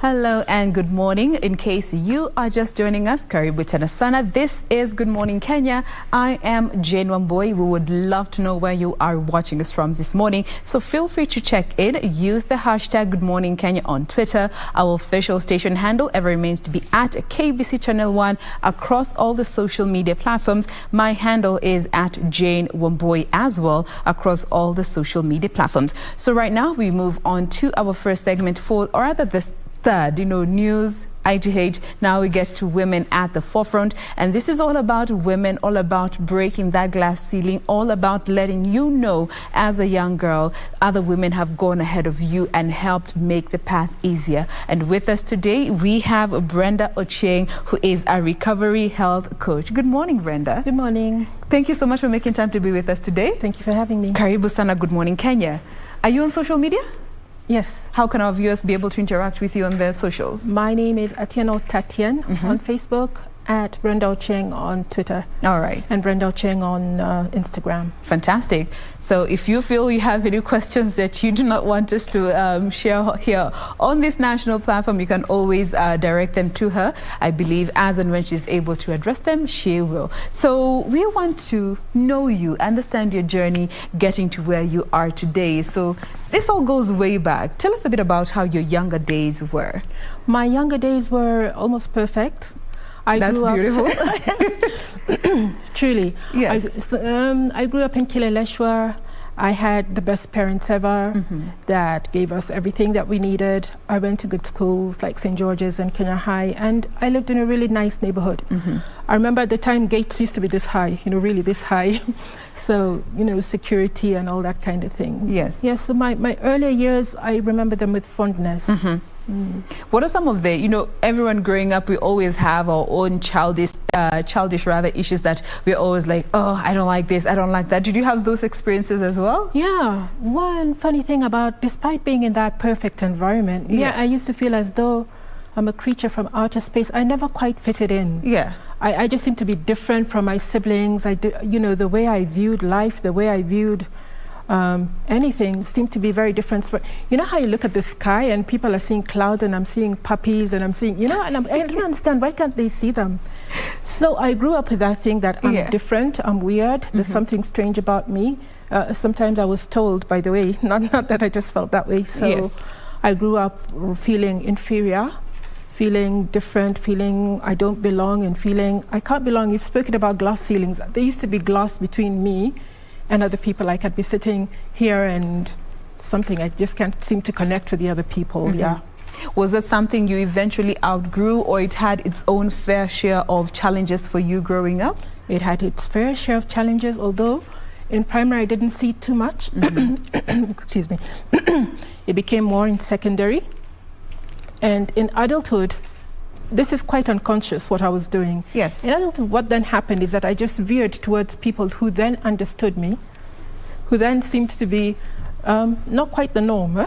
Hello and good morning. In case you are just joining us, karibu tena sana. This is Good Morning Kenya. I am Jain Wambui. We would love to know where you are watching us from this morning. So feel free to check in. Use the hashtag Good Morning Kenya on Twitter. Our official station handle ever remains to be at KBC Channel 1 across all the social media platforms. My handle is at Jain Wambui as well across all the social media platforms. So right now we move on to our first segment or rather this third, news, IGH. Now we get to women at the forefront. And this is all about women, all about breaking that glass ceiling, all about letting you know as a young girl, other women have gone ahead of you and helped make the path easier. And with us today, we have Brenda Ochieng, who is a recovery health coach. Good morning, Brenda. Good morning. Thank you so much for making time to be with us today. Thank you for having me. Karibu sana, Good Morning Kenya. Are you on social media? Yes. How can our viewers be able to interact with you on their socials? My name is Atieno Tatien on Facebook, at Brenda Ochieng on Twitter. All right. And Brenda Ochieng on Instagram. Fantastic. So if you feel you have any questions that you do not want us to share here on this national platform, you can always direct them to her. I believe as and when she's able to address them, she will. So we want to know you, understand your journey, getting to where you are today. So this all goes way back. Tell us a bit about how your younger days were. My younger days were almost perfect. That's beautiful. Truly. Yes. I grew up in Kileleshwa. I had the best parents ever that gave us everything that we needed. I went to good schools like St. George's and Kenya High, and I lived in a really nice neighborhood. I remember at the time gates used to be this high, really this high. So, security and all that kind of thing. Yes. Yes, so my earlier years, I remember them with fondness. What are some of the, everyone growing up, we always have our own childish issues that we're always like, oh, I don't like this, I don't like that. Did you have those experiences as well? Yeah. One funny thing despite being in that perfect environment, I used to feel as though I'm a creature from outer space. I never quite fitted in. Yeah. I just seemed to be different from my siblings. The way I viewed life, the way I viewed anything seemed to be very different. You know how you look at the sky and people are seeing clouds and I'm seeing puppies and I'm seeing, and I don't understand, why can't they see them? So I grew up with that thing that I'm different, I'm weird, there's something strange about me. Sometimes I was told, by the way, not that I just felt that way. So I grew up feeling inferior, feeling different, feeling I don't belong, and feeling I can't belong. You've spoken about glass ceilings. There used to be glass between me and other people. I could be sitting here and something, I just can't seem to connect with the other people. Yeah. Was that something you eventually outgrew, or it had its own fair share of challenges for you growing up? It had its fair share of challenges, although in primary I didn't see too much. Excuse me. It became more in secondary. And in adulthood, this is quite unconscious what I was doing. Yes. In adulthood, what then happened is that I just veered towards people who then understood me, who then seemed to be not quite the norm.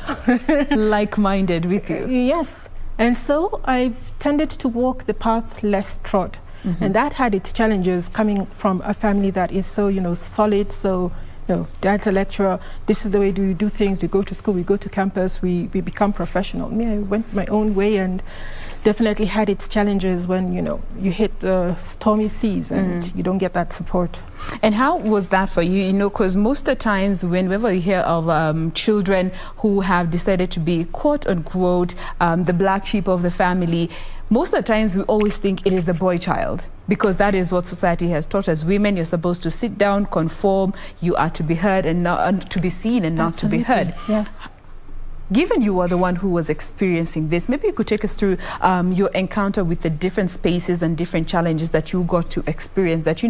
Like-minded with you. Yes. And so I've tended to walk the path less trod. And that had its challenges coming from a family that is so, solid, so, dad's a lecturer, this is the way we do things, we go to school, we go to campus, we become professional. I went my own way and definitely had its challenges when, you hit the stormy seas and you don't get that support. And how was that for you? Because most of the times whenever you hear of children who have decided to be quote unquote the black sheep of the family, most of the times we always think it is the boy child, because that is what society has taught us. Women, you're supposed to sit down, conform, you are to be heard and not to be seen and not to be heard. Yes. Given you were the one who was experiencing this, maybe you could take us through your encounter with the different spaces and different challenges that you got to experience that,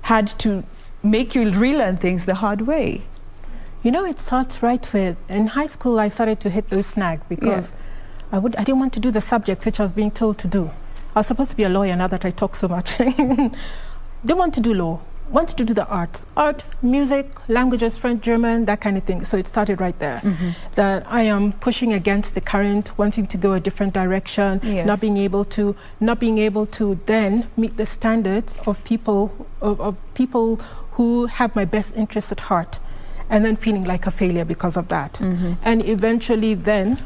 had to make you relearn things the hard way. It starts right with, in high school, I started to hit those snags because I didn't want to do the subjects which I was being told to do. I was supposed to be a lawyer now that I talk so much. Didn't want to do law. Wanted to do the arts. Art, music, languages, French, German, that kind of thing. So it started right there. That I am pushing against the current, wanting to go a different direction, not being able to then meet the standards of people who have my best interests at heart, and then feeling like a failure because of that. And eventually then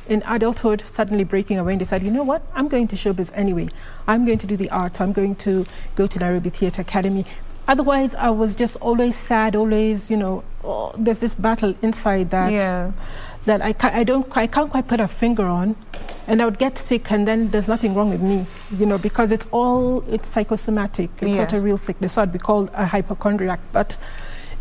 in adulthood, suddenly breaking away and decide, you know what, I'm going to showbiz anyway. I'm going to do the arts. I'm going to go to Nairobi Theatre Academy. Otherwise, I was just always sad, always, there's this battle inside that that I can't quite put a finger on. And I would get sick, and then there's nothing wrong with me, because it's psychosomatic. It's not a real sickness. So I'd be called a hypochondriac, but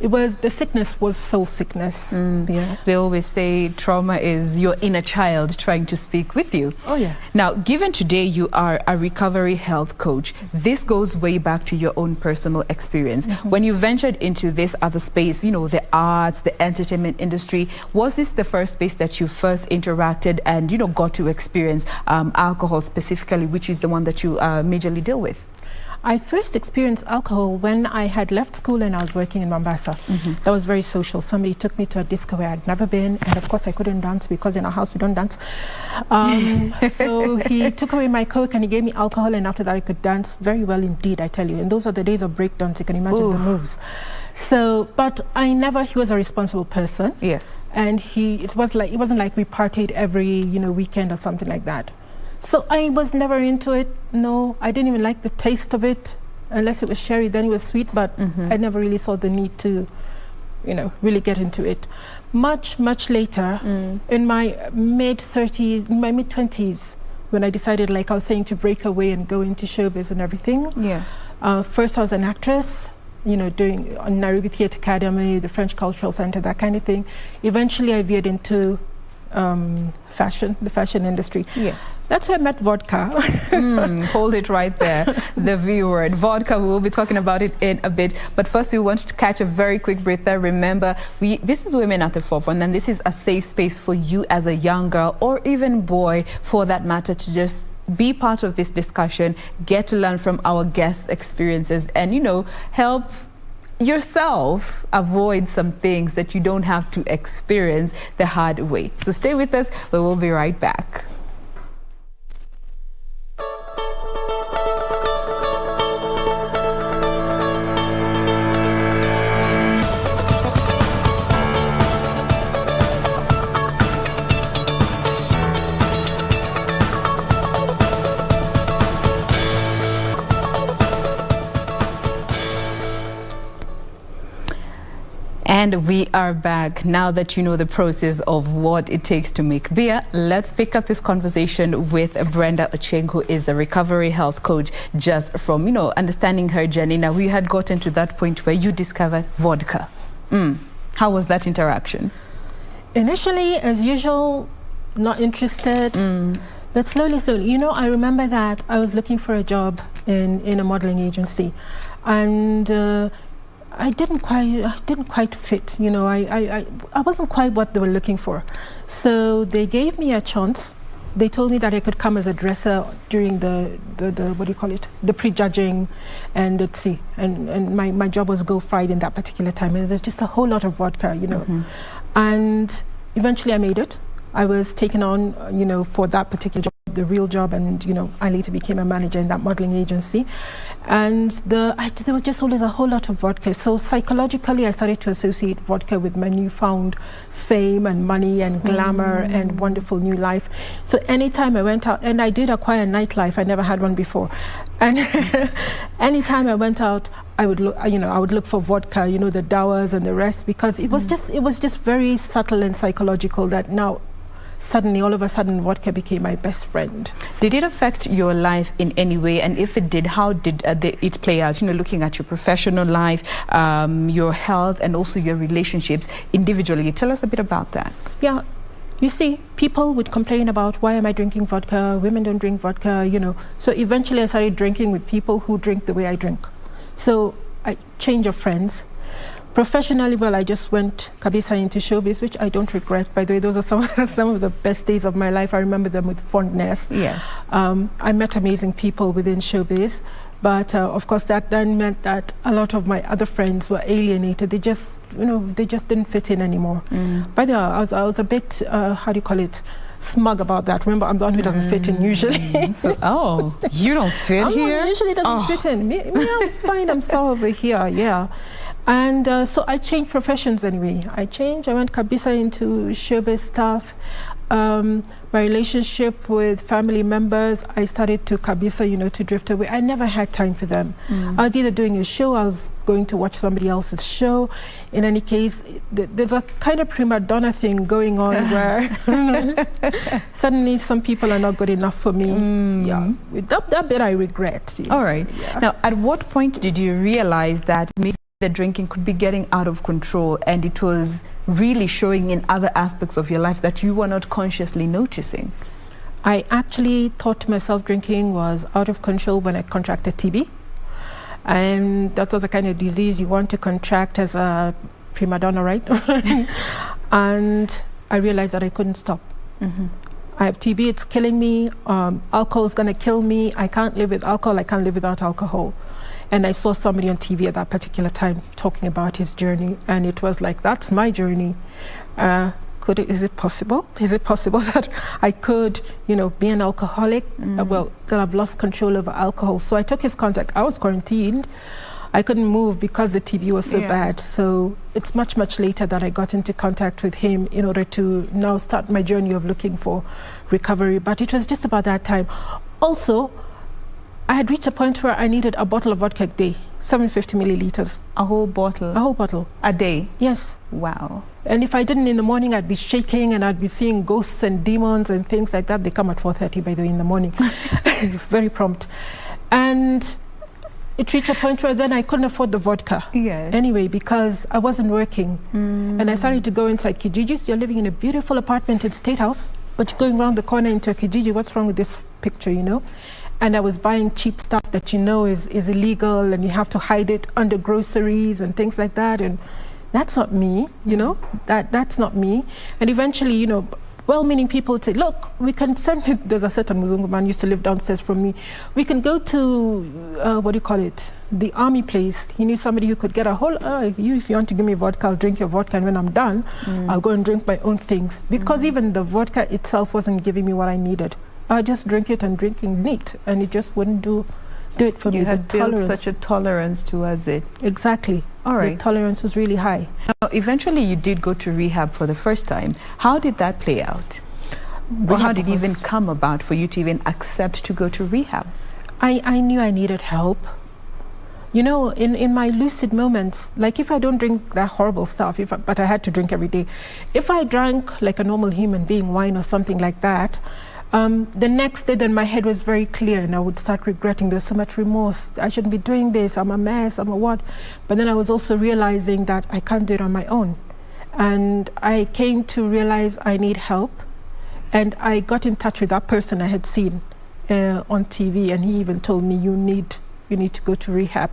the sickness was soul sickness. They always say trauma is your inner child trying to speak with you. Oh yeah. Now, given today you are a recovery health coach, this goes way back to your own personal experience. When you ventured into this other space, the arts, the entertainment industry, was this the first space that you first interacted and got to experience alcohol specifically, which is the one that you majorly deal with? I first experienced alcohol when I had left school and I was working in Mombasa. That was very social. Somebody took me to a disco where I'd never been, and of course I couldn't dance because in our house we don't dance. So he took away my Coke and he gave me alcohol, and after that I could dance very well indeed, I tell you. And those are the days of breakdance. You can imagine the moves. So, but he was a responsible person. Yes. And it wasn't like we partied every weekend or something like that. So I was never into it. No, I didn't even like the taste of it. Unless it was sherry, then it was sweet, but I never really saw the need to, really get into it. Much later, in my mid-20s, when I decided, like I was saying, to break away and go into showbiz and everything. First I was an actress, doing on Nairobi Theatre Academy, the French Cultural Center, that kind of thing. Eventually I veered into the fashion industry. Yes. That's where I met vodka. Hold it right there, the V word, vodka. We will be talking about it in a bit. But first, we want to catch a very quick breather. Remember, this is Women at the Forefront, and this is a safe space for you as a young girl or even boy, for that matter, to just be part of this discussion, get to learn from our guests' experiences, and, help yourself avoid some things that you don't have to experience the hard way. So stay with us. We will be right back. And we are back. Now that you know the process of what it takes to make beer, let's pick up this conversation with Brenda Ochieng, who is a recovery health coach, just from, understanding her journey. Now, we had gotten to that point where you discovered vodka. How was that interaction? Initially, as usual, not interested. But slowly, I remember that I was looking for a job in a modeling agency, and I didn't quite fit. I wasn't quite what they were looking for. So they gave me a chance. They told me that I could come as a dresser during the what do you call it, the prejudging, and let's see, and my job was go fried in that particular time, and there's just a whole lot of vodka, and eventually I made it. I was taken on, for that particular job, the real job, and I later became a manager in that modeling agency, and there was just always a whole lot of vodka. So psychologically I started to associate vodka with my newfound fame and money and glamour and wonderful new life. So anytime I went out, and I did acquire a nightlife, I never had one before, and anytime I went out, I would look for vodka, the Dowers and the rest, because it was just very subtle and psychological that now suddenly, all of a sudden, vodka became my best friend. Did it affect your life in any way? And if it did, how did it play out? Looking at your professional life, your health, and also your relationships individually. Tell us a bit about that. Yeah. You see, people would complain about, why am I drinking vodka? Women don't drink vodka, So eventually I started drinking with people who drink the way I drink. So I change of friends. Professionally, well, I just went kabisa into showbiz, which I don't regret. By the way, those are some of the best days of my life. I remember them with fondness. Yes. I met amazing people within showbiz, but of course that then meant that a lot of my other friends were alienated. They just didn't fit in anymore. By the way, I was a bit, how do you call it, smug about that. Remember, I'm the one who doesn't fit in usually. You don't fit here? Usually doesn't fit in. Me, I'm fine. I'm so over here, yeah. And so I changed professions anyway. I went KBC into showbiz stuff. My relationship with family members, I started to KBC, to drift away. I never had time for them. I was either doing a show, I was going to watch somebody else's show. In any case, there's a kind of prima donna thing going on where suddenly some people are not good enough for me. Yeah, that bit I regret. All right. Yeah. Now, at what point did you realize that maybe the drinking could be getting out of control and it was really showing in other aspects of your life that you were not consciously noticing? I actually thought to myself drinking was out of control when I contracted TB. And that was the kind of disease you want to contract as a prima donna, right? And I realized that I couldn't stop. I have TB, it's killing me. Alcohol is going to kill me. I can't live with alcohol. I can't live without alcohol. And I saw somebody on TV at that particular time talking about his journey. And it was like, that's my journey. Is it possible? Is it possible that I could, be an alcoholic? That I've lost control over alcohol. So I took his contact. I was quarantined. I couldn't move because the TB was so bad. So it's much, much later that I got into contact with him in order to now start my journey of looking for recovery. But it was just about that time. Also, I had reached a point where I needed a bottle of vodka a day, 750 milliliters. A whole bottle? A whole bottle. A day? Yes. Wow. And if I didn't in the morning, I'd be shaking and I'd be seeing ghosts and demons and things like that. They come at 4:30, by the way, in the morning. Very prompt. And it reached a point where then I couldn't afford the vodka. Anyway, because I wasn't working. And I started to go inside Kijiji. You're living in a beautiful apartment in State House, but you're going around the corner into Kijiji. What's wrong with this picture, And I was buying cheap stuff that is illegal, and you have to hide it under groceries and things like that. And that's not me, that's not me. And eventually, well-meaning people would say, look, we can send it. There's a certain Muzungu man used to live downstairs from me. We can go to, the army place. He knew somebody who could get a whole, if you want to give me vodka, I'll drink your vodka. And when I'm done, I'll go and drink my own things. Because even the vodka itself wasn't giving me what I needed. I just drink it and drinking neat, and it just wouldn't do it for me. You had built such a tolerance towards it. Exactly. All right. The tolerance was really high. Now, eventually you did go to rehab for the first time. How did that play out? Or how did it even come about for you to even accept to go to rehab? I knew I needed help. In my lucid moments, like if I don't drink that horrible stuff, but I had to drink every day. If I drank like a normal human being, wine or something like that, the next day, then my head was very clear and I would start regretting. There's so much remorse. I shouldn't be doing this. I'm a mess. I'm a what? But then I was also realizing that I can't do it on my own. And I came to realize I need help. And I got in touch with that person I had seen on TV, and he even told me, you need to go to rehab.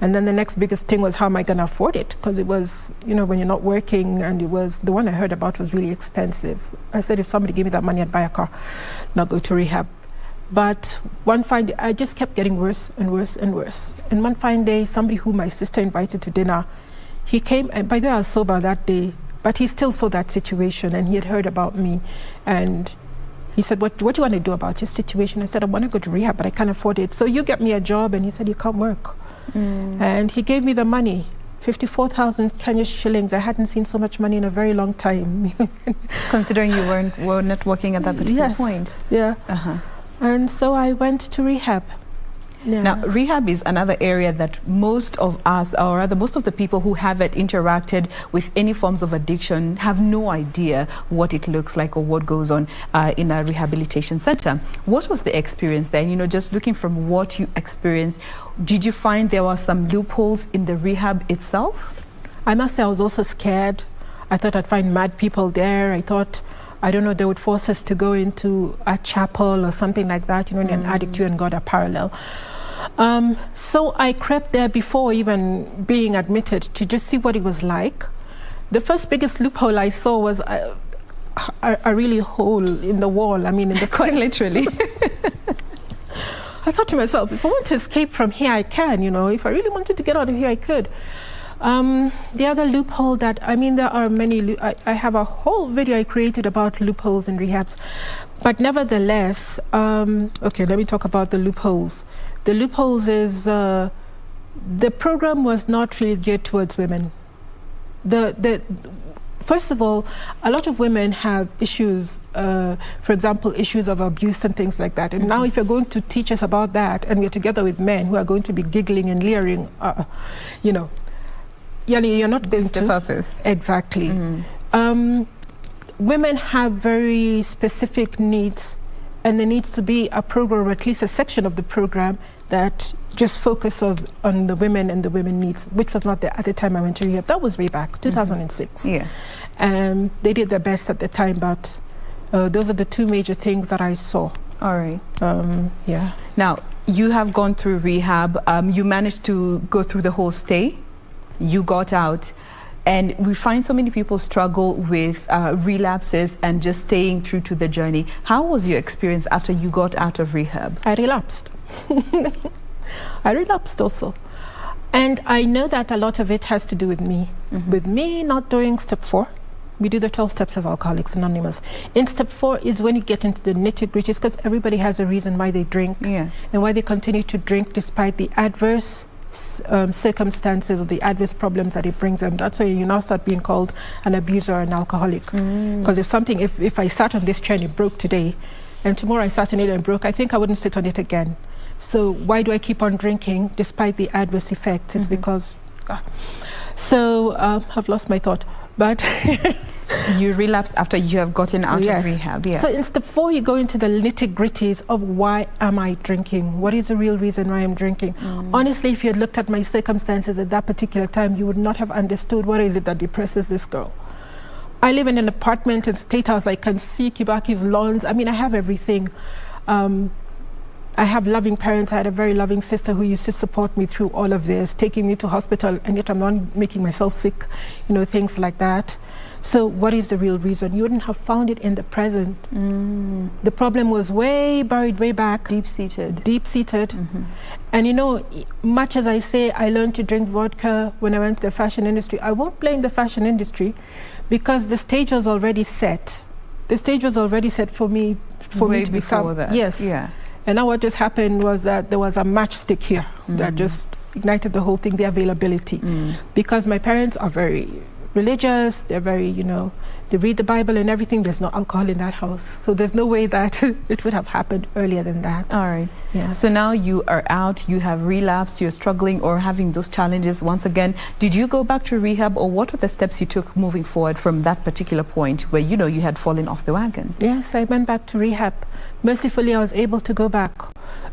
And then the next biggest thing was, how am I going to afford it? Because it was, when you're not working, and it was, the one I heard about was really expensive. I said, if somebody gave me that money, I'd buy a car, not go to rehab. But one fine day, I just kept getting worse and worse and worse. And one fine day, somebody who my sister invited to dinner, he came, and by the way, I was sober that day, but he still saw that situation, and he had heard about me. And he said, what do you want to do about your situation? I said, I want to go to rehab, but I can't afford it. So you get me a job. And he said, you can't work. And he gave me the money, 54,000 Kenya shillings. I hadn't seen so much money in a very long time. Considering you were not working at that particular point. Yeah. And so I went to rehab. Yeah. Now, rehab is another area that most of us, or rather most of the people who haven't interacted with any forms of addiction, have no idea what it looks like or what goes on in a rehabilitation center. What was the experience there? Just looking from what you experienced, did you find there were some loopholes in the rehab itself? I must say I was also scared. I thought I'd find mad people there. I thought, I don't know, they would force us to go into a chapel or something like that. An addict, you and God are parallel. So I crept there before even being admitted to just see what it was like. The first biggest loophole I saw was a really hole in the wall. I mean, in the quite literally. I thought to myself, if I want to escape from here, I can. If I really wanted to get out of here, I could. The other loophole there are many. I have a whole video I created about loopholes in rehabs. But nevertheless, okay, let me talk about the loopholes. The loopholes is the program was not really geared towards women. First of all, a lot of women have issues, for example, issues of abuse and things like that. And now if you're going to teach us about that, and we're together with men who are going to be giggling and leering, you know, you're not going to... the purpose. Exactly. Women have very specific needs, and there needs to be a program, or at least a section of the program, that just focuses on the women and the women needs, which was not there at the time I went to rehab. That was way back, 2006. Yes. They did their best at the time, but those are the two major things that I saw. All right. Yeah. Now, you have gone through rehab. You managed to go through the whole stay. You got out. And we find so many people struggle with relapses and just staying true to the journey. How was your experience after you got out of rehab? I relapsed. I relapsed also. And I know that a lot of it has to do with me. With me not doing step 4. We do the 12 steps of Alcoholics Anonymous. In step 4 is when you get into the nitty-gritties, because everybody has a reason why they drink. Yes. And why they continue to drink despite the adverse circumstances or the adverse problems that it brings them. That's why you now start being called an abuser or an alcoholic. Because if I sat on this chair and it broke today, and tomorrow I sat on it and broke, I think I wouldn't sit on it again. So why do I keep on drinking despite the adverse effects? It's because... I've lost my thought. But... You relapsed after you have gotten out of rehab. Yes. So in step 4, you go into the nitty-gritties of why am I drinking? What is the real reason why I'm drinking? Honestly, if you had looked at my circumstances at that particular time, you would not have understood what is it that depresses this girl. I live in an apartment in State House. I can see Kibaki's lawns. I mean, I have everything. I have loving parents. I had a very loving sister who used to support me through all of this, taking me to hospital, and yet I'm not making myself sick, things like that. So what is the real reason? You wouldn't have found it in the present. The problem was way buried, way back. Deep-seated. Deep-seated. And much as I say I learned to drink vodka when I went to the fashion industry, I won't blame the fashion industry because the stage was already set. The stage was already set for me to become... That. Yes. Yeah. And now what just happened was that there was a matchstick here that just ignited the whole thing, the availability. Because my parents are very religious, they're very, they read the Bible and everything. There's no alcohol in that house. So there's no way that it would have happened earlier than that. All right. Yeah. So now you are out, you have relapsed, you're struggling or having those challenges once again. Did you go back to rehab, or what were the steps you took moving forward from that particular point where, you had fallen off the wagon? Yes, I went back to rehab. Mercifully, I was able to go back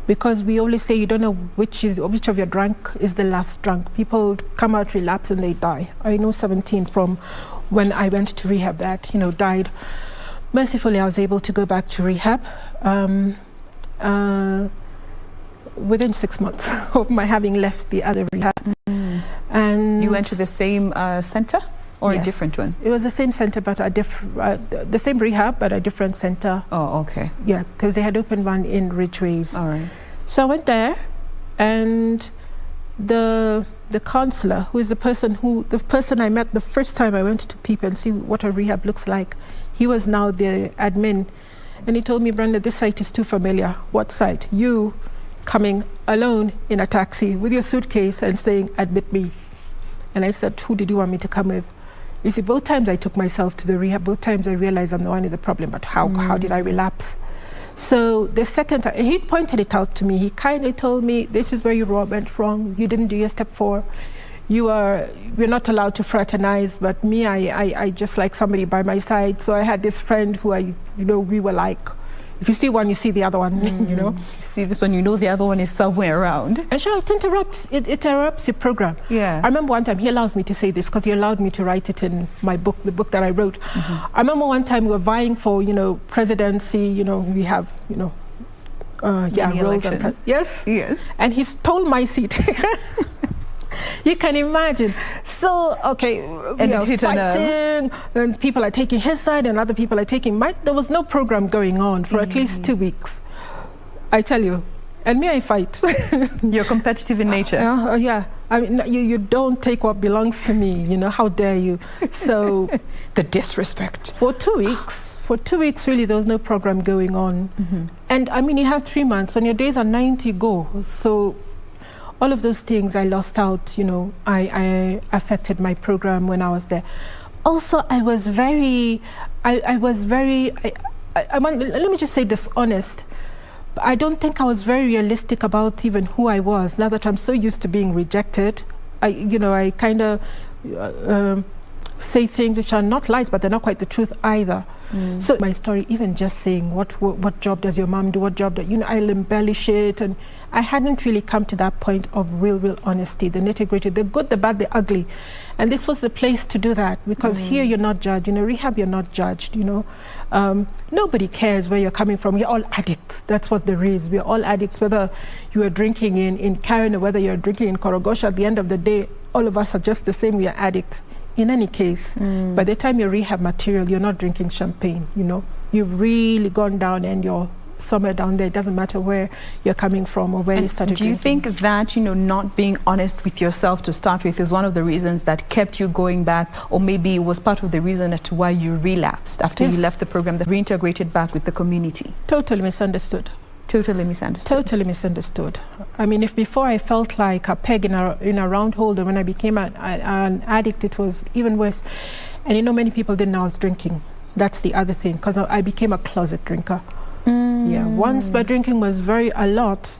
because we always say you don't know which of your drunk is the last drunk. People come out, relapse, and they die. I know 17 from when I went to rehab that, died. Mercifully, I was able to go back to rehab within 6 months of my having left the other rehab. And you went to the same center or yes, a different one? It was the same center, but the same rehab, but a different center. Oh, okay. Yeah, because they had opened one in Ridgeways. All right. So I went there, and the counselor, who is the person I met the first time I went to peep and see what a rehab looks like, he was now the admin, and he told me, Brenda, this site is too familiar. What site? You coming alone in a taxi with your suitcase and saying, admit me. And I said, who did you want me to come with? You see, both times I took myself to the rehab, both times I realized I'm the one in the problem, but how did I relapse? So the second time, he pointed it out to me. He kindly told me, this is where you went wrong. You didn't do your step 4. We're not allowed to fraternize, but me, I just like somebody by my side. So I had this friend who we were like, if you see one, you see the other one, You see this one, the other one is somewhere around. And sure, it interrupts your program. Yeah. I remember one time, he allows me to say this because he allowed me to write it in my book, the book that I wrote. I remember one time we were vying for, presidency, we have, roles and yes. And he stole my seat. You can imagine. So, okay, we are fighting, and people are taking his side and other people are taking mine. There was no program going on for at least 2 weeks, I tell you. And me, I fight. You're competitive in nature. Yeah. I mean, you don't take what belongs to me, how dare you. So the disrespect. For 2 weeks, really, there was no program going on. And I mean, you have 3 months. When your days are 90, go. So all of those things I lost out, you know, I affected my program when I was there. Also, I was very, let me just say dishonest. I don't think I was very realistic about even who I was. Now that I'm so used to being rejected, I kind of say things which are not lies, but they're not quite the truth either. So my story, even just saying what job does your mom do, what job that, I'll embellish it, and I hadn't really come to that point of real honesty, the nitty-gritty, the good, the bad, the ugly. And this was the place to do that, because here you're not judged. Rehab, you're not judged. Nobody cares where you're coming from. We're all addicts. That's what there is. We're all addicts, whether you are drinking in Karen or whether you're drinking in Korogosha. At the end of the day, all of us are just the same. We are addicts. In any case, by the time you rehab material, you're not drinking champagne, You've really gone down and you're somewhere down there. It doesn't matter where you're coming from or where you started drinking. Do you think that, not being honest with yourself to start with is one of the reasons that kept you going back, or maybe it was part of the reason as to why you relapsed after you left the program, that reintegrated back with the community? Totally misunderstood. Totally misunderstood. Totally misunderstood. I mean, if before I felt like a peg in a round hole, then when I became an addict, it was even worse. And many people didn't know I was drinking. That's the other thing, because I became a closet drinker. Yeah, once my drinking was a lot,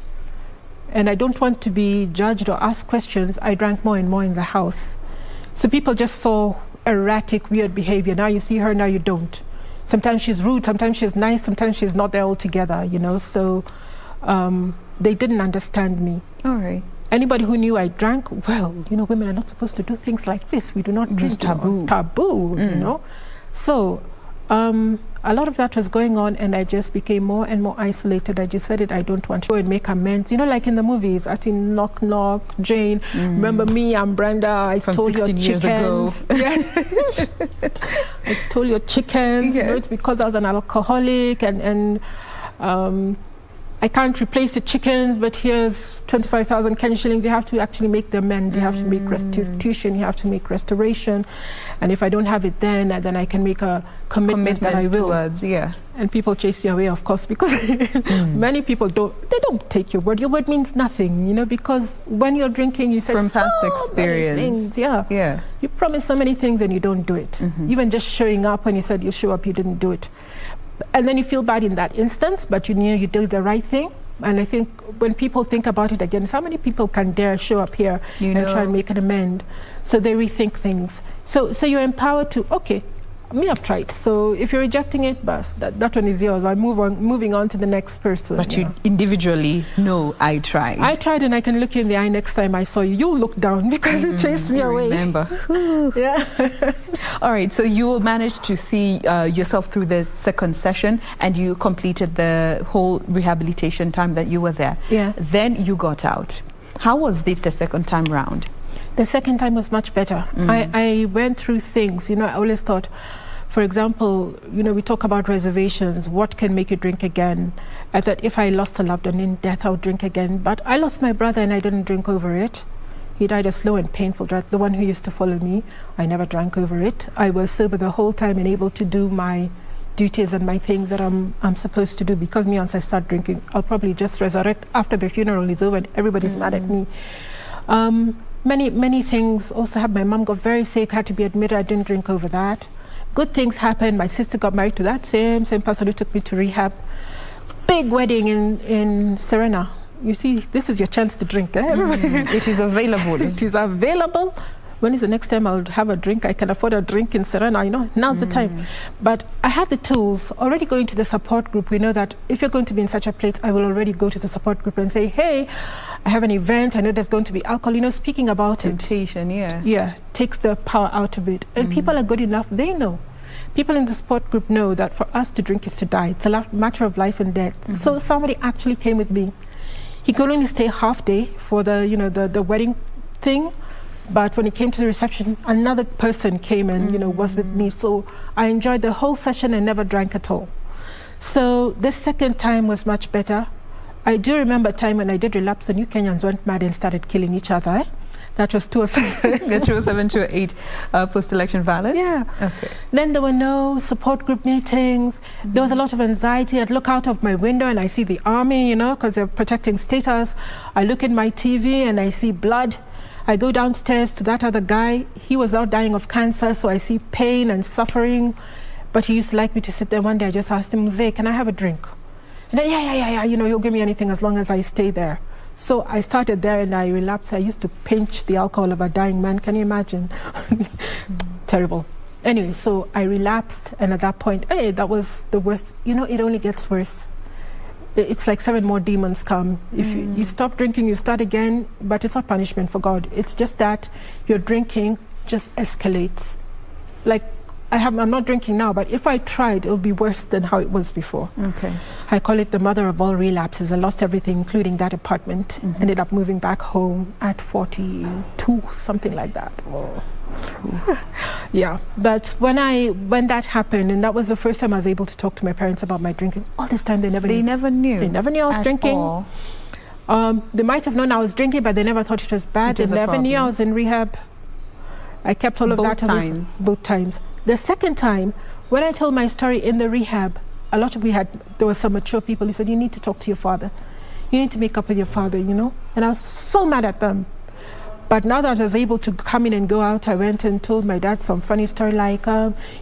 and I don't want to be judged or asked questions, I drank more and more in the house. So people just saw erratic, weird behavior. Now you see her, now you don't. Sometimes she's rude, sometimes she's nice, sometimes she's not there altogether, So they didn't understand me. All right. Anybody who knew I drank, women are not supposed to do things like this. We do not drink. It's taboo. Taboo, So a lot of that was going on, and I just became more and more isolated. I just said I don't want to go and make amends. Like in the movies, at in Knock Knock, Jain. Remember me, I'm Brenda. I stole your chickens. I stole your chickens. Yes. It's because I was an alcoholic, and I can't replace the chickens, but here's 25,000 Kenyan shillings. You have to actually make the amend. You have to make restitution. You have to make restoration. And if I don't have it then I can make a commitment that I will. Towards, And people chase you away, of course, because many people don't take your word. Your word means nothing, because when you're drinking, you said from past experience. Many things, You promise so many things and you don't do it. Even just showing up, when you said you show up, you didn't do it. And then you feel bad in that instance, but you knew you did the right thing. And I think when people think about it again, how many people can dare show up here and try and make an amend? So they rethink things. So you're empowered to, okay, me, I've tried. So if you're rejecting it, that one is yours. I'm moving on to the next person. But you individually know I tried. I tried, and I can look you in the eye next time I saw you. You'll look down because you chased me away. Remember. All right. So you managed to see yourself through the second session, and you completed the whole rehabilitation time that you were there. Yeah. Then you got out. How was it the second time round? The second time was much better. I went through things. I always thought, for example, we talk about reservations. What can make you drink again? I thought if I lost a loved one in death, I would drink again. But I lost my brother and I didn't drink over it. He died a slow and painful death. The one who used to follow me, I never drank over it. I was sober the whole time and able to do my duties and my things that I'm supposed to do. Because once I start drinking, I'll probably just resurrect after the funeral is over and everybody's mad at me. Many things also happened. My mom got very sick, had to be admitted. I didn't drink over that. Good things happened. My sister got married to that same person who took me to rehab. Big wedding in Serena. You see, this is your chance to drink. It is available. It is available. When is the next time I'll have a drink? I can afford a drink in Serena, now's the time. But I had the tools. Already going to the support group, we know that if you're going to be in such a place, I will already go to the support group and say, hey, I have an event. I know there's going to be alcohol. Speaking about temptation, it. Takes the power out of it. And people are good enough. They know. People in the support group know that for us to drink is to die. It's a matter of life and death. So somebody actually came with me. He could only stay half day for the wedding thing. But when it came to the reception, another person came and, was with me. So I enjoyed the whole session and never drank at all. So the second time was much better. I do remember a time when I did relapse and you Kenyans went mad and started killing each other. That was 207. The 207, 208 post-election violence? Yeah. Okay. Then there were no support group meetings. There was a lot of anxiety. I'd look out of my window and I see the army, you know, because they're protecting status. I look in my TV and I see blood. I go downstairs to that other guy. He was now dying of cancer, so I see pain and suffering. But he used to like me to sit there. One day I just asked him, Zay, can I have a drink? And then, yeah, you know, he'll give me anything as long as I stay there. So I started there and I relapsed. I used to pinch the alcohol of a dying man. Can you imagine? Terrible. Anyway, so I relapsed, and at that point, hey, that was the worst. You know, it only gets worse. It's like 7 more demons come. If you stop drinking, you start again, but it's not punishment for God. It's just that your drinking just escalates. Like, I'm not drinking now, but if I tried, it'll be worse than how it was before. Okay. I call it the mother of all relapses. I lost everything, including that apartment. Ended up moving back home at 42, something like that. Oh. Yeah, but when that happened, and that was the first time I was able to talk to my parents about my drinking. All this time they never knew. They never knew I was drinking. All. They might have known I was drinking, but they never thought it was bad. They never knew I was in rehab. I kept all of that. Both times. The second time, when I told my story in the rehab, there were some mature people who said, you need to talk to your father. You need to make up with your father, you know? And I was so mad at them. But now that I was able to come in and go out, I went and told my dad some funny story like,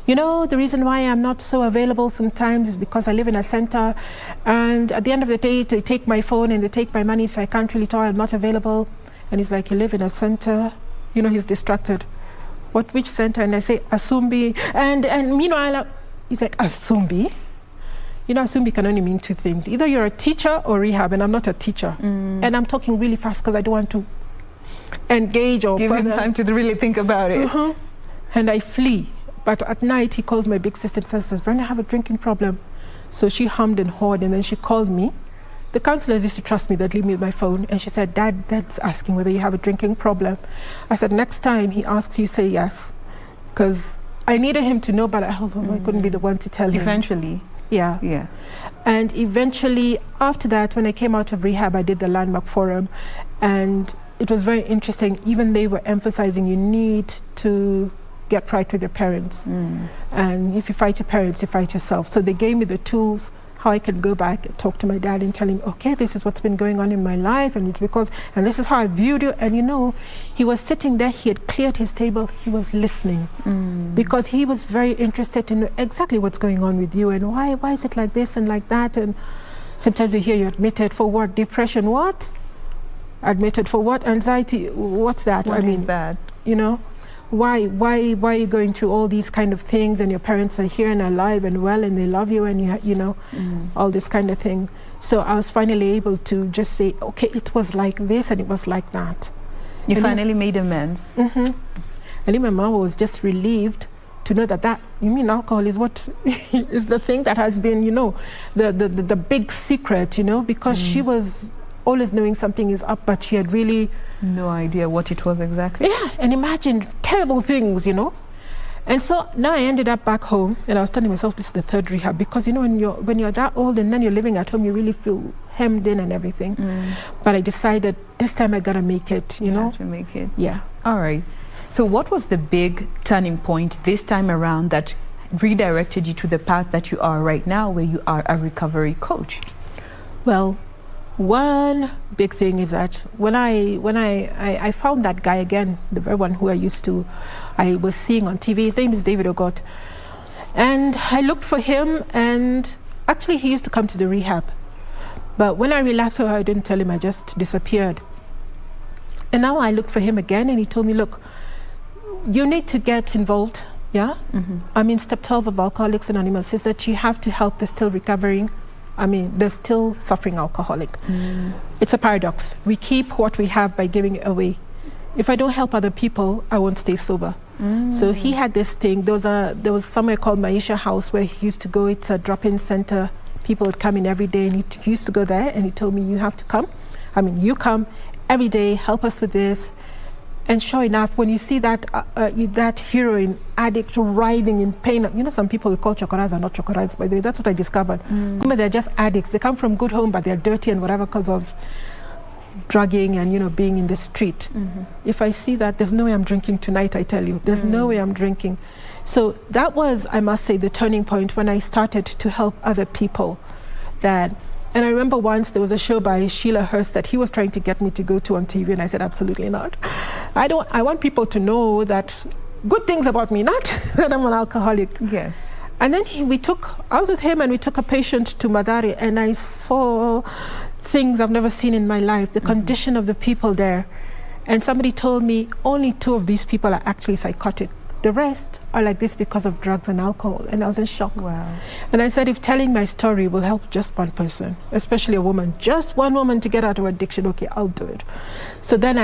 you know, the reason why I'm not so available sometimes is because I live in a center. And at the end of the day, they take my phone and they take my money, so I can't really tell I'm not available. And he's like, you live in a center? You know, he's distracted. Which center? And I say, Asumbi. And meanwhile, he's like, Asumbi? You know, Asumbi can only mean 2 things. Either you're a teacher or rehab, and I'm not a teacher. And I'm talking really fast because I don't want to engage or give him time to really think about it. And I flee. But at night, he calls my big sister and says, does Brenda have a drinking problem? So she hummed and hawed, and then she called me. The counselors used to trust me. They'd leave me with my phone. And she said, Dad's asking whether you have a drinking problem. I said, next time he asks you, say yes. Because I needed him to know, but I couldn't be the one to tell him. Eventually. Yeah. And eventually, after that, when I came out of rehab, I did the Landmark Forum. And it was very interesting. Even they were emphasizing you need to get right with your parents. And if you fight your parents, you fight yourself. So they gave me the tools how I could go back and talk to my dad and tell him, okay, this is what's been going on in my life, and it's because, and this is how I viewed you. And you know, he was sitting there, he had cleared his table, he was listening, because he was very interested to know exactly what's going on with you and why is it like this and like that. And sometimes we hear you admitted for what? Depression, what? Admitted for what? Anxiety, what's that? What is that? You know? Why are you going through all these kind of things, and your parents are here and alive and well and they love you, and you know, all this kind of thing. So I was finally able to just say, okay, it was like this and it was like that. You finally made amends. And then my mom was just relieved to know that you mean alcohol is what is the thing that has been, you know, the big secret, you know, because she was always knowing something is up, but she had really no idea what it was exactly. Yeah, and imagine terrible things, you know. And so now I ended up back home, and I was telling myself this is the 3rd rehab, because you know when you're that old and then you're living at home, you really feel hemmed in and everything. But I decided this time I gotta make it, you know. To make it. Yeah. All right. So what was the big turning point this time around that redirected you to the path that you are right now, where you are a recovery coach? Well, one big thing is that when I found that guy again, the very one who I was seeing on TV, his name is David Ogot, and I looked for him, and actually he used to come to the rehab, but when I relapsed, I didn't tell him, I just disappeared. And now I looked for him again, and he told me, look, you need to get involved. Yeah, I'm in step 12 of Alcoholics Anonymous, is that you have to help the still recovering. I mean, they're still suffering alcoholic. It's a paradox. We keep what we have by giving it away. If I don't help other people, I won't stay sober. So he had this thing. There was somewhere called Maisha House where he used to go. It's a drop-in center. People would come in every day, and he used to go there, and he told me, you have to come. I mean, you come every day, help us with this. And sure enough, when you see that heroin addict writhing in pain, you know, some people we call chokoras are not chokoras, but that's what I discovered. They're just addicts. They come from good home, but they're dirty and whatever because of drugging and, you know, being in the street. If I see that, there's no way I'm drinking tonight, I tell you. There's no way I'm drinking. So that was, I must say, the turning point when I started to help other people. And I remember once there was a show by Sheila Hurst that he was trying to get me to go to on TV, and I said, absolutely not. I want people to know that good things about me, not that I'm an alcoholic. Yes. And then I was with him, and we took a patient to Madari, and I saw things I've never seen in my life, the condition of the people there. And somebody told me only 2 of these people are actually psychotic. The rest are like this because of drugs and alcohol. And I was in shock. Wow. And I said, if telling my story will help just one person, especially a woman, just one woman to get out of addiction, okay, I'll do it. So then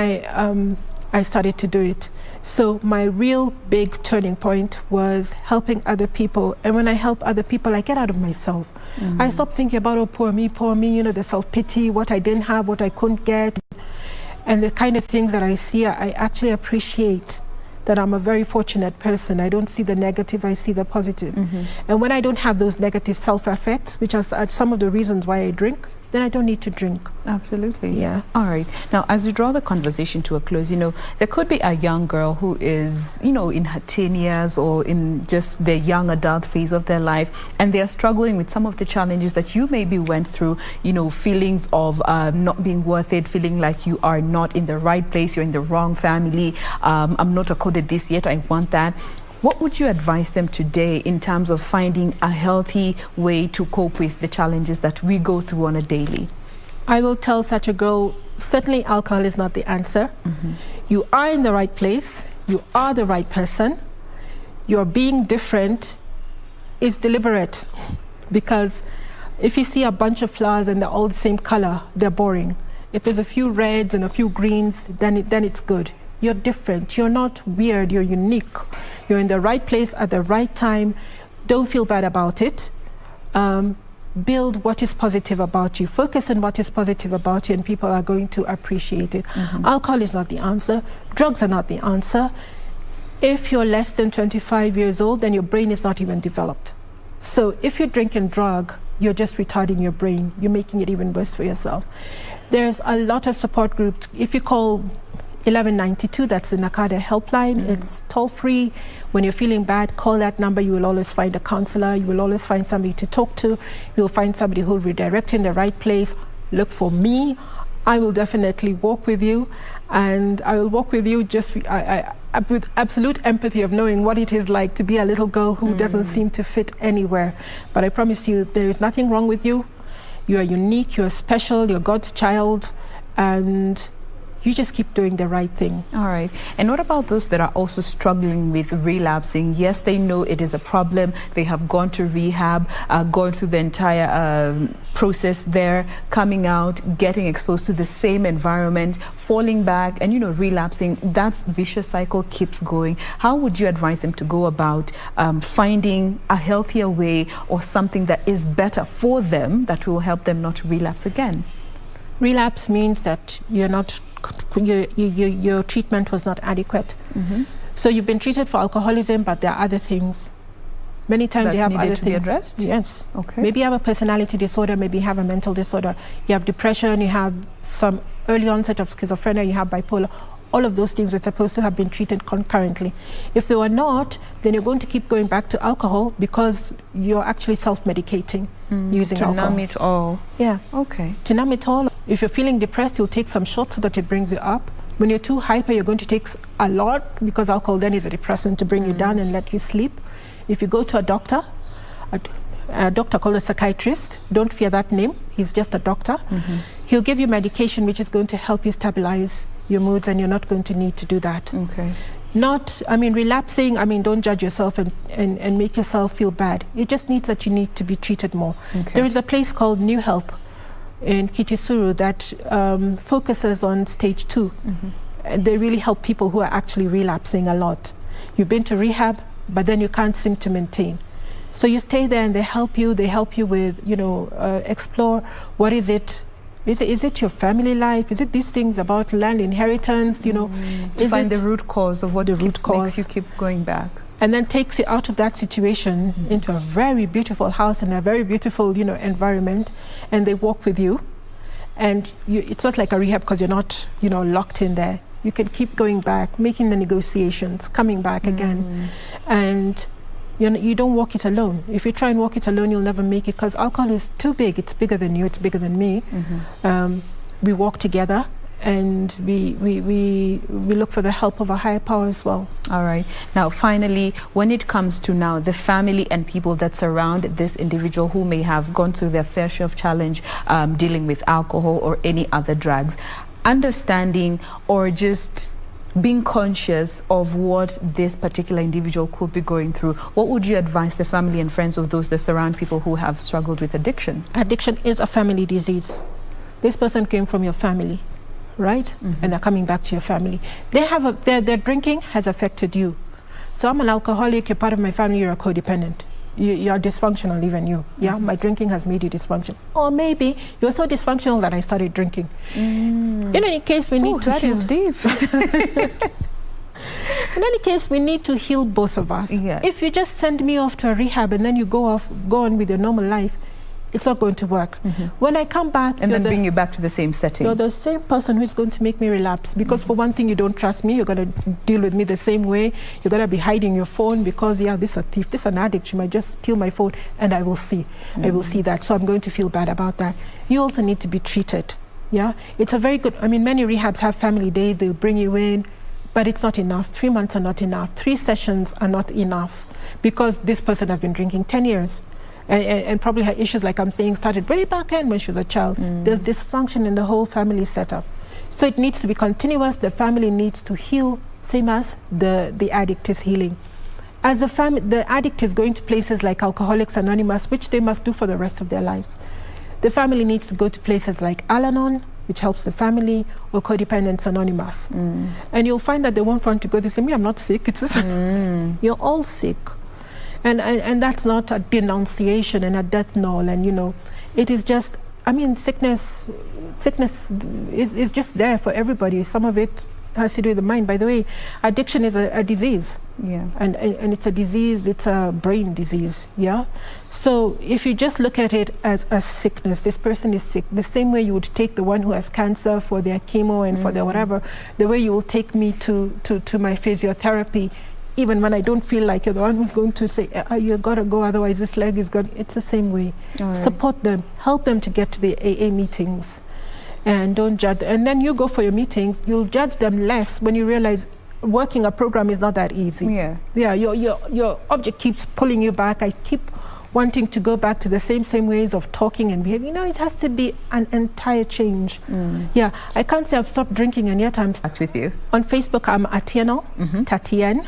I started to do it. So my real big turning point was helping other people. And when I help other people, I get out of myself. I stop thinking about, oh, poor me, you know, the self-pity, what I didn't have, what I couldn't get. And the kind of things that I see, I actually appreciate that I'm a very fortunate person. I don't see the negative, I see the positive. And when I don't have those negative self-effects, which are some of the reasons why I drink, then I don't need to drink. Absolutely. Yeah. All right. Now, as we draw the conversation to a close, you know, there could be a young girl who is, you know, in her teen years or in just the young adult phase of their life, and they are struggling with some of the challenges that you maybe went through, you know, feelings of not being worth it, feeling like you are not in the right place, you're in the wrong family, I'm not accorded this yet, I want that. What would you advise them today in terms of finding a healthy way to cope with the challenges that we go through on a daily? I will tell such a girl, certainly alcohol is not the answer. You are in the right place. You are the right person. Your being different is deliberate, because if you see a bunch of flowers and they're all the same color, they're boring. If there's a few reds and a few greens, then it's good. You're different. You're not weird. You're unique. You're in the right place at the right time. Don't feel bad about it. Build what is positive about you. Focus on what is positive about you, and people are going to appreciate it. Alcohol is not the answer. Drugs are not the answer. If you're less than 25 years old, then your brain is not even developed. So if you're drinking drug, you're just retarding your brain. You're making it even worse for yourself. There's a lot of support groups. If you call 1192, that's the NACADA helpline. It's toll-free. When you're feeling bad, call that number. You will always find a counselor. You will always find somebody to talk to. You'll find somebody who will redirect you in the right place. Look for me. I will definitely walk with you, and I will walk with you just with absolute empathy of knowing what it is like to be a little girl who doesn't seem to fit anywhere. But I promise you, there is nothing wrong with you. You are unique. You are special. You're God's child, and you just keep doing the right thing. All right. And what about those that are also struggling with relapsing? Yes, they know it is a problem. They have gone to rehab, gone through the entire process there, coming out, getting exposed to the same environment, falling back, and, you know, relapsing. That vicious cycle keeps going. How would you advise them to go about finding a healthier way or something that is better for them that will help them not relapse again? Relapse means that you're not your treatment was not adequate. So you've been treated for alcoholism, but there are other things. Many times you have other things. Be addressed? Yes. Okay. Maybe you have a personality disorder, maybe you have a mental disorder, you have depression, you have some early onset of schizophrenia, you have bipolar. All of those things were supposed to have been treated concurrently. If they were not, then you're going to keep going back to alcohol because you're actually self-medicating using alcohol. To numb it all. Yeah. Okay. To numb it all. If you're feeling depressed, you'll take some shots so that it brings you up. When you're too hyper, you're going to take a lot, because alcohol then is a depressant to bring you down and let you sleep. If you go to a doctor called a psychiatrist, don't fear that name. He's just a doctor. He'll give you medication which is going to help you stabilize your moods, and you're not going to need to do that. Okay. Relapsing, don't judge yourself and make yourself feel bad. It just needs that you need to be treated more. Okay. There is a place called Nuhealth in Kitisuru that focuses on stage 2. And they really help people who are actually relapsing a lot. You've been to rehab, but then you can't seem to maintain. So you stay there and they help you with, explore what is it. Is it your family life? Is it these things about land inheritance? To find the root cause of what makes you keep going back. And then takes you out of that situation into a very beautiful house and a very beautiful, environment, and they walk with you. And it's not like a rehab because you're not, locked in there. You can keep going back, making the negotiations, coming back again. And you don't walk it alone. If you try and walk it alone, you'll never make it, because alcohol is too big. It's bigger than you. It's bigger than me. We walk together, and we look for the help of a higher power as well. All right. Now, finally, when it comes to now the family and people that surround this individual who may have gone through their fair share of challenge dealing with alcohol or any other drugs, understanding or just being conscious of what this particular individual could be going through, what would you advise the family and friends of those that surround people who have struggled with addiction? Addiction is a family disease. This person came from your family, right? And they're coming back to your family. They have their drinking has affected you. So I'm an alcoholic, you're part of my family, you're a codependent. You're dysfunctional, even you. Yeah, my drinking has made you dysfunctional. Or maybe you're so dysfunctional that I started drinking. In any case, we need to that heal. is deep. In any case, we need to heal both of us. Yes. If you just send me off to a rehab and then you go on with your normal life, it's not going to work. When I come back... And then bring you back to the same setting. You're the same person who's going to make me relapse. Because for one thing, you don't trust me. You're going to deal with me the same way. You're going to be hiding your phone because, yeah, this is a thief, this is an addict. She might just steal my phone, and I will see. I will see that. So I'm going to feel bad about that. You also need to be treated. Yeah, it's a very good... I mean, many rehabs have family day. They'll bring you in. But it's not enough. 3 months are not enough. 3 sessions are not enough. Because this person has been drinking 10 years. And probably her issues, like I'm saying, started way back then when she was a child. There's dysfunction in the whole family setup. So it needs to be continuous. The family needs to heal, same as the addict is healing. As the addict is going to places like Alcoholics Anonymous, which they must do for the rest of their lives. The family needs to go to places like Al-Anon, which helps the family, or Codependents Anonymous. And you'll find that they won't want to go. They say, me, I'm not sick. It's just, you're all sick. And that's not a denunciation and a death knell, and it is just, I mean, sickness is just there for everybody. Some of it has to do with the mind. By the way, addiction is a disease. Yeah. And it's a disease, it's a brain disease. Yeah. So if you just look at it as a sickness, this person is sick, the same way you would take the one who has cancer for their chemo and for their whatever, the way you will take me to my physiotherapy. Even when I don't feel like you're the one who's going to say, you gotta go, otherwise this leg is gone. It's the same way. Right. Support them, help them to get to the AA meetings, and don't judge. And then you go for your meetings, you'll judge them less when you realize working a program is not that easy. Yeah. Yeah, your object keeps pulling you back. I keep wanting to go back to the same ways of talking and behaving. It has to be an entire change. Yeah, I can't say I've stopped drinking and yet I'm back with you. On Facebook, I'm Atieno, Tatien.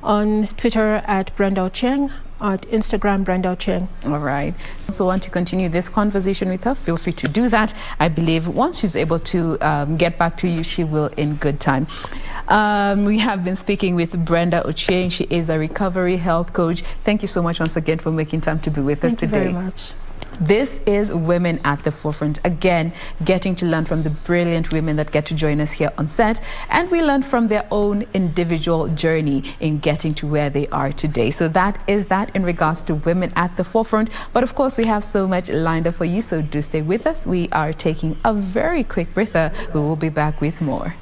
On Twitter, at Brenda Ochieng. At Instagram, Brenda Ochieng. All right. So want to continue this conversation with her, feel free to do that. I believe once she's able to get back to you, she will in good time. We have been speaking with Brenda Ochieng. She is a recovery health coach. Thank you so much once again for making time to be with us today. Thank you very much. This is Women at the Forefront. Again, getting to learn from the brilliant women that get to join us here on set, and we learn from their own individual journey in getting to where they are today. So that is that in regards to Women at the Forefront. But of course, we have so much lined up for you, so do stay with us. We are taking a very quick breather. We will be back with more.